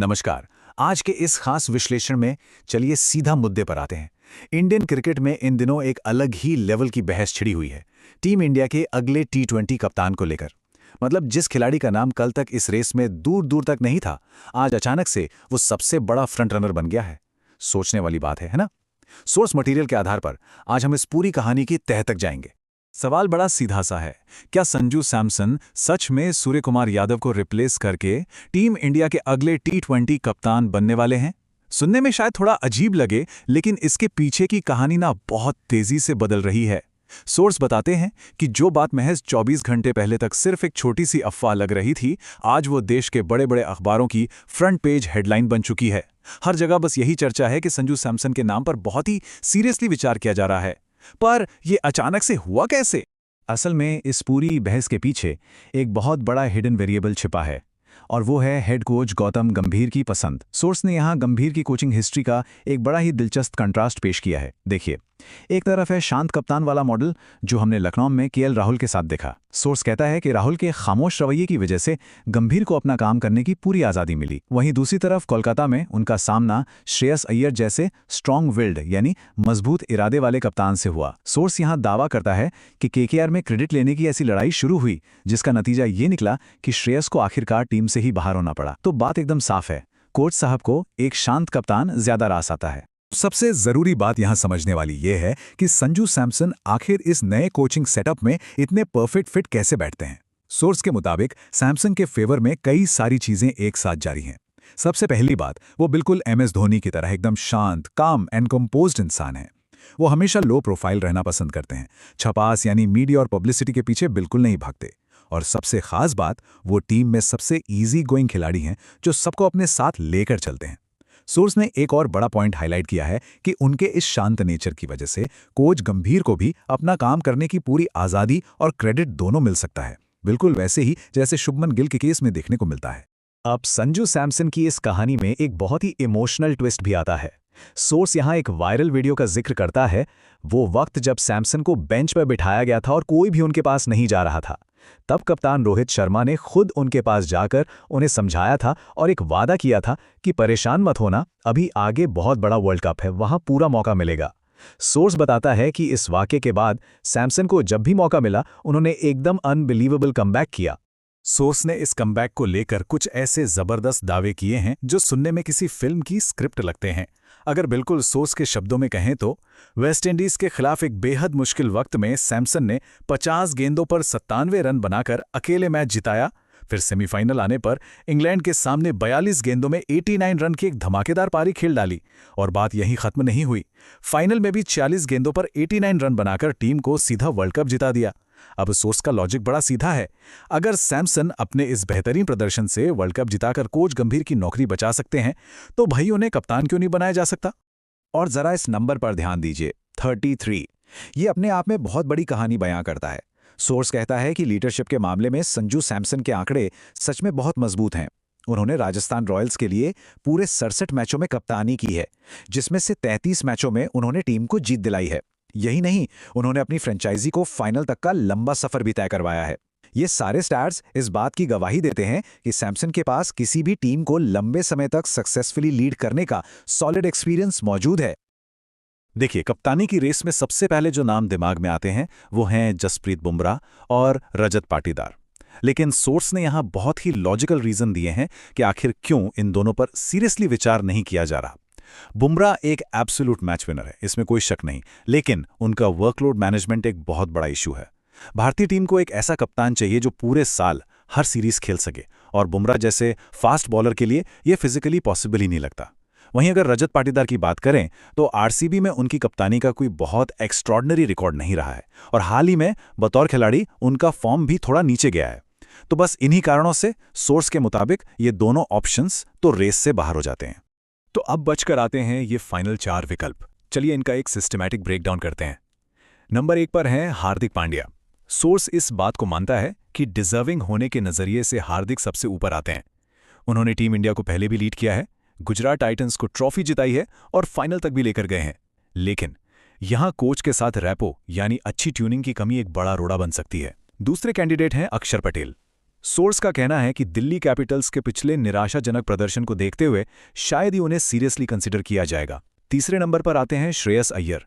नमस्कार। आज के इस खास विश्लेषण में चलिए सीधा मुद्दे पर आते हैं। इंडियन क्रिकेट में इन दिनों एक अलग ही लेवल की बहस छिड़ी हुई है टीम इंडिया के अगले टी20 कप्तान को लेकर। मतलब जिस खिलाड़ी का नाम कल तक इस रेस में दूर दूर तक नहीं था, आज अचानक से वो सबसे बड़ा फ्रंट रनर बन गया है। सोचने वाली बात है ना? सोर्स मटेरियल के आधार पर आज हम इस पूरी कहानी की तह तक जाएंगे। सवाल बड़ा सीधा सा है, क्या संजू सैमसन सच में सूर्य कुमार यादव को रिप्लेस करके टीम इंडिया के अगले टी20 कप्तान बनने वाले हैं? सुनने में शायद थोड़ा अजीब लगे, लेकिन इसके पीछे की कहानी ना बहुत तेजी से बदल रही है। सोर्स बताते हैं कि जो बात महज 24 घंटे पहले तक सिर्फ एक छोटी सी अफवाह लग रही थी, आज वो देश के बड़े बड़े अखबारों की फ्रंट पेज हेडलाइन बन चुकी है। हर जगह बस यही चर्चा है कि संजू सैमसन के नाम पर बहुत ही सीरियसली विचार किया जा रहा है। पर यह अचानक से हुआ कैसे? असल में इस पूरी बहस के पीछे एक बहुत बड़ा हिडन वेरिएबल छिपा है, और वो है हेड कोच गौतम गंभीर की पसंद। सोर्स ने यहाँ गंभीर की कोचिंग हिस्ट्री का एक बड़ा ही दिलचस्प कंट्रास्ट पेश किया है। देखिए, एक तरफ है शांत कप्तान वाला मॉडल जो हमने लखनऊ में केएल राहुल के साथ देखा। सोर्स कहता है कि राहुल के खामोश रवैये की वजह से गंभीर को अपना काम करने की पूरी आज़ादी मिली। वहीं दूसरी तरफ कोलकाता में उनका सामना श्रेयस अय्यर जैसे स्ट्रॉन्ग विल्ड यानी मजबूत इरादे वाले कप्तान से हुआ। सोर्स यहाँ दावा करता है कि केकेआर में क्रेडिट लेने की ऐसी लड़ाई शुरू हुई, जिसका नतीजा ये निकला कि श्रेयस को आखिरकार टीम से ही बाहर होना पड़ा। तो बात एकदम साफ है, कोच साहब को एक शांत कप्तान ज्यादा रास आता है। सबसे जरूरी बात यहां समझने वाली यह है कि संजू सैमसन आखिर इस नए कोचिंग सेटअप में इतने परफेक्ट फिट कैसे बैठते हैं। सोर्स के मुताबिक सैमसन के फेवर में कई सारी चीजें एक साथ जारी हैं। सबसे पहली बात, वो बिल्कुल एमएस धोनी की तरह एकदम शांत, काम एंड कंपोज्ड इंसान है। वो हमेशा लो प्रोफाइल रहना पसंद करते हैं, छपास यानी मीडिया और पब्लिसिटी के पीछे बिल्कुल नहीं भागते। और सबसे खास बात, वो टीम में सबसे ईजी गोइंग खिलाड़ी हैं जो सबको अपने साथ लेकर चलते हैं। सोर्स ने एक और बड़ा पॉइंट हाईलाइट किया है कि उनके इस शांत नेचर की वजह से कोच गंभीर को भी अपना काम करने की पूरी आज़ादी और क्रेडिट दोनों मिल सकता है, बिल्कुल वैसे ही जैसे शुभमन गिल के केस में देखने को मिलता है। अब संजू सैमसन की इस कहानी में एक बहुत ही इमोशनल ट्विस्ट भी आता है। सोर्स यहाँ एक वायरल वीडियो का जिक्र करता है, वो वक्त जब सैमसन को बेंच पर बिठाया गया था और कोई भी उनके पास नहीं जा रहा था। तब कप्तान रोहित शर्मा ने खुद उनके पास जाकर उन्हें समझाया था और एक वादा किया था कि परेशान मत होना, अभी आगे बहुत बड़ा वर्ल्ड कप है, वहां पूरा मौका मिलेगा। सोर्स बताता है कि इस वाक़े के बाद सैमसन को जब भी मौका मिला, उन्होंने एकदम अनबिलीवेबल कमबैक किया। सोर्स ने इस कमबैक को लेकर कुछ ऐसे जबरदस्त दावे किए हैं जो सुनने में किसी फिल्म की स्क्रिप्ट लगते हैं। अगर बिल्कुल सोर्स के शब्दों में कहें तो वेस्टइंडीज के खिलाफ एक बेहद मुश्किल वक्त में सैमसन ने 50 गेंदों पर 97 रन बनाकर अकेले मैच जिताया। फिर सेमीफाइनल आने पर इंग्लैंड के सामने 42 गेंदों में 89 रन की एक धमाकेदार पारी खेल डाली। और बात यहीं खत्म नहीं हुई, फाइनल में भी 40 गेंदों पर 89 रन बनाकर टीम को सीधा वर्ल्ड कप जिता दिया। अब सोर्स का लॉजिक बड़ा सीधा है, अगर सैमसन अपने इस बेहतरीन प्रदर्शन से वर्ल्ड कप जिताकर कोच गंभीर की नौकरी बचा सकते हैं, तो भाई उन्हें कप्तान क्यों नहीं बनाया जा सकता? और जरा इस नंबर पर ध्यान दीजिए, 33। ये अपने आप में बहुत बड़ी कहानी बयां करता है। सोर्स कहता है कि लीडरशिप के मामले में संजू सैमसन के आंकड़े सच में बहुत मजबूत हैं। उन्होंने राजस्थान रॉयल्स के लिए पूरे 67 मैचों में कप्तानी की है, जिसमें से 33 मैचों में उन्होंने टीम को जीत दिलाई है। यही नहीं, उन्होंने अपनी फ्रेंचाइजी को फाइनल तक का लंबा सफर भी तय करवाया है। ये सारे स्टैट्स इस बात की गवाही देते हैं कि सैमसन के पास किसी भी टीम को लंबे समय तक सक्सेसफुली लीड करने का सॉलिड एक्सपीरियंस मौजूद है। देखिए, कप्तानी की रेस में सबसे पहले जो नाम दिमाग में आते हैं वो हैं जसप्रीत बुमराह और रजत पाटीदार। लेकिन सोर्स ने यहाँ बहुत ही लॉजिकल रीजन दिए हैं कि आखिर क्यों इन दोनों पर सीरियसली विचार नहीं किया जा रहा। बुमराह एक एब्सोल्यूट मैच विनर है, इसमें कोई शक नहीं, लेकिन उनका वर्कलोड मैनेजमेंट एक बहुत बड़ा इशू है। भारतीय टीम को एक ऐसा कप्तान चाहिए जो पूरे साल हर सीरीज खेल सके, और बुमराह जैसे फास्ट बॉलर के लिए यह फिजिकली पॉसिबल ही नहीं लगता। वहीं अगर रजत पाटीदार की बात करें तो आरसीबी में उनकी कप्तानी का कोई बहुत एक्स्ट्रॉर्डनरी रिकॉर्ड नहीं रहा है, और हाल ही में बतौर खिलाड़ी उनका फॉर्म भी थोड़ा नीचे गया है। तो बस इन्हीं कारणों से सोर्स के मुताबिक ये दोनों ऑप्शंस तो रेस से बाहर हो जाते हैं। तो अब बचकर आते हैं ये फाइनल 4 विकल्प। चलिए इनका एक सिस्टमैटिक ब्रेकडाउन करते हैं। नंबर 1 पर हैं हार्दिक पांड्या। सोर्स इस बात को मानता है कि डिजर्विंग होने के नजरिए से हार्दिक सबसे ऊपर आते हैं। उन्होंने टीम इंडिया को पहले भी लीड किया है, गुजरात टाइटंस को ट्रॉफी जिताई है और फाइनल तक भी लेकर गए हैं। लेकिन यहां कोच के साथ रैपो यानी अच्छी ट्यूनिंग की कमी एक बड़ा रोड़ा बन सकती है। दूसरे कैंडिडेट हैं अक्षर पटेल। सोर्स का कहना है कि दिल्ली कैपिटल्स के पिछले निराशाजनक प्रदर्शन को देखते हुए शायद ही उन्हें सीरियसली कंसिडर किया जाएगा। तीसरे नंबर पर आते हैं श्रेयस अय्यर।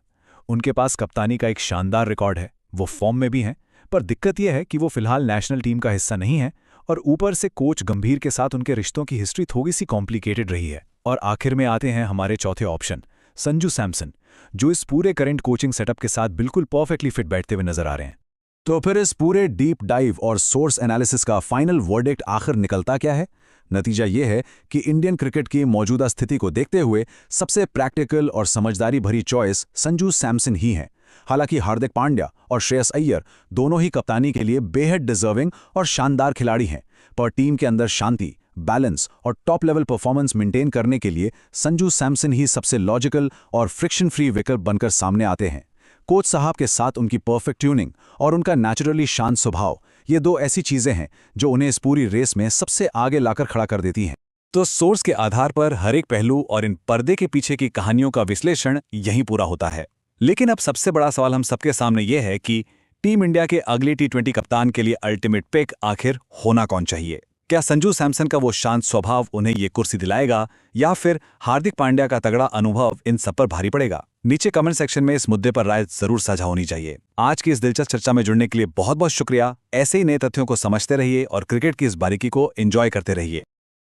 उनके पास कप्तानी का एक शानदार रिकॉर्ड है, वो फॉर्म में भी हैं, पर दिक्कत यह है कि वो फिलहाल नेशनल टीम का हिस्सा नहीं है और ऊपर से कोच गंभीर के साथ उनके रिश्तों की हिस्ट्री थोड़ी सी कॉम्प्लिकेटेड रही है। और आखिर में आते हैं हमारे चौथे ऑप्शन, संजू सैमसन, जो इस पूरे करंट कोचिंग सेटअप के साथ बिल्कुल परफेक्टली फिट बैठते हुए नजर आ रहे हैं। तो फिर इस पूरे डीप डाइव और सोर्स एनालिसिस का फाइनल वर्डिक्ट आखिर निकलता क्या है? नतीजा ये है कि इंडियन क्रिकेट की मौजूदा स्थिति को देखते हुए सबसे प्रैक्टिकल और समझदारी भरी चॉइस संजू सैमसन ही है। हालांकि हार्दिक पांड्या और श्रेयस अय्यर दोनों ही कप्तानी के लिए बेहद डिजर्विंग और शानदार खिलाड़ी हैं, पर टीम के अंदर शांति, बैलेंस और टॉप लेवल परफॉर्मेंस मेंटेन करने के लिए संजू सैमसन ही सबसे लॉजिकल और फ्रिक्शन फ्री विकल्प बनकर सामने आते हैं। कोच साहब के साथ उनकी परफेक्ट ट्यूनिंग और उनका नेचुरली शांत स्वभाव, ये दो ऐसी चीजें हैं जो उन्हें इस पूरी रेस में सबसे आगे लाकर खड़ा कर देती हैं। तो सोर्स के आधार पर हर एक पहलू और इन पर्दे के पीछे की कहानियों का विश्लेषण यहीं पूरा होता है। लेकिन अब सबसे बड़ा सवाल हम सबके सामने यह है कि टीम इंडिया के अगले टी20 कप्तान के लिए अल्टीमेट पिक आखिर होना कौन चाहिए? क्या संजू सैमसन का वो शांत स्वभाव उन्हें ये कुर्सी दिलाएगा या फिर हार्दिक पांड्या का तगड़ा अनुभव इन सब पर भारी पड़ेगा? नीचे कमेंट सेक्शन में इस मुद्दे पर राय जरूर साझा होनी चाहिए। आज की इस दिलचस्प चर्चा में जुड़ने के लिए बहुत बहुत शुक्रिया। ऐसे ही नए तथ्यों को समझते रहिए और क्रिकेट की इस बारीकी को एंजॉय करते रहिए।